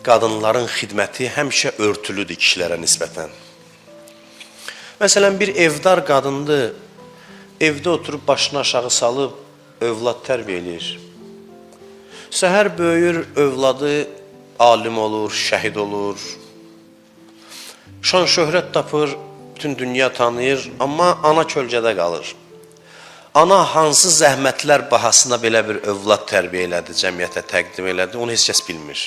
qadınların xidməti həmişə örtülüdür kişilərə nisbətən. Məsələn, bir evdar qadındır, evdə oturub başını aşağı salıb övlad tərbiyə edir. Səhər böyür, övladı alim olur, şəhid olur. Şan şöhrət tapır, bütün dünya tanıyır, amma ana kölgədə qalır. Ana hansı zəhmətlər bahasına belə bir övlad tərbiyə elədi, cəmiyyətə təqdim elədi, onu heç kəs bilmir.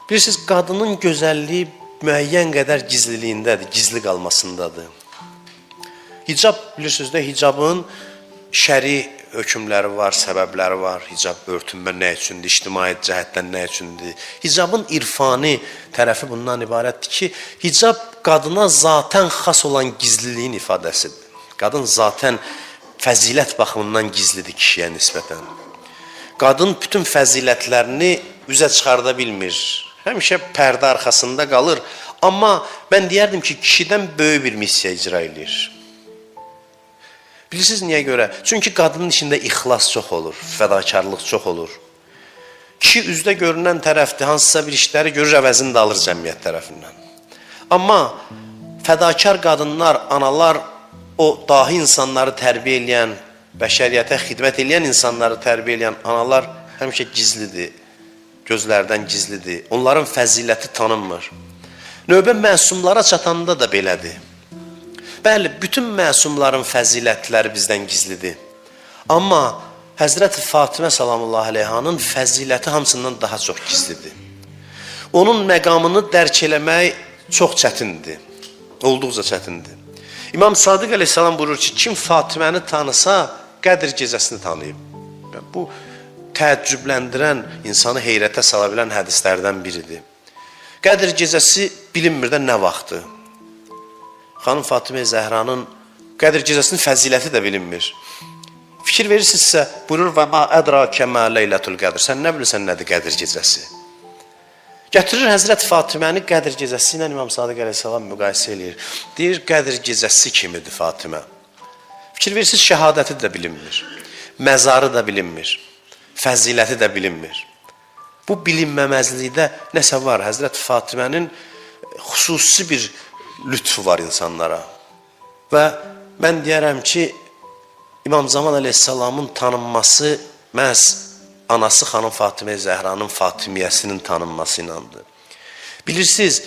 Bilirsiniz, qadının gözəlliyi müəyyən qədər gizliliyindədir, gizli qalmasındadır. Hicab, bilirsiniz də, hicabın şəri hökmləri var, səbəbləri var. Hicab örtünmə nə üçündür, ictimai cəhətdən nə üçündür? Hicabın irfani tərəfi bundan ibarətdir ki, hicab qadına zatən xas olan gizliliyin ifadəsidir. Qadın zatən fəzilət baxımından gizlidir kişiyə nisbətən. Qadın bütün fəzilətlərini üzə çıxarda bilmir. Həmişə pərdə arxasında qalır. Amma mən deyərdim ki, kişidən böyük bir missiya icra edir. Bilirsiniz niyə görə? Çünki qadının içində ixlas çox olur, fədakarlıq çox olur. Kişi üzdə görünən tərəfdir, hansısa bir işləri görür, əvəzini də alır cəmiyyət tərəfindən. Amma fədakar qadınlar, analar, o dahi insanları tərbiyə eləyən, bəşəriyyətə xidmət eləyən insanları tərbiyə eləyən analar həmişə gizlidir, gözlərdən gizlidir. Onların fəziləti tanınmır. Növbə məsumlara çatanda da belədir. Bəli, bütün məsumların fəzilətləri bizdən gizlidir. Amma Həzrət Fatimə salamullahi aleyhanın fəziləti hamısından daha çox gizlidir. Onun məqamını dərk eləmək çox çətindir, olduqca çətindir. İmam Sadiq əleyhissalam buyurur ki, kim Fatiməni tanısa, Qədr gecəsini tanıyıb. Bu, təəccübləndirən, insanı heyrətə sala bilən hədislərdən biridir. Qədr gecəsi bilinmir də nə vaxtı. Xanım Fatimə Zəhranın Qədr gecəsinin fəziləti də bilinmir. Fikir verirsinizsə, buyurur, və ma ədrakə mə leylətul qədr. Sən nə bilirsən nədir Qədr gecəsi? Gətirir Həzrət Fatiməni Qədr gecəsi ilə İmam Sadiq əleyhissalam müqayisə eləyir. Deyir, Qədr gecəsi kimidir Fatimə? Fikir verirsiniz, şəhadəti də bilinmir. Məzarı da bilinmir. Fəziləti də bilinmir. Bu bilinməməzlikdə nəsə var? Həzrət Fatimənin xüsusi bir lütfu var insanlara. Və mən deyərəm ki, İmam Zaman əleyhissalamın tanınması məhz anası xanım Fatimə Zəhranın Fatimiyyəsinin tanınması inandı. Bilirsiniz,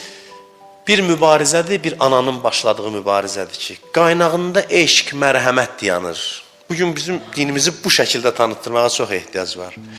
bir mübarizədir, bir ananın başladığı mübarizədir ki, qaynağında eşq, mərhəmət dayanır. Bugün bizim dinimizi bu şəkildə tanıtdırmağa çox ehtiyac var.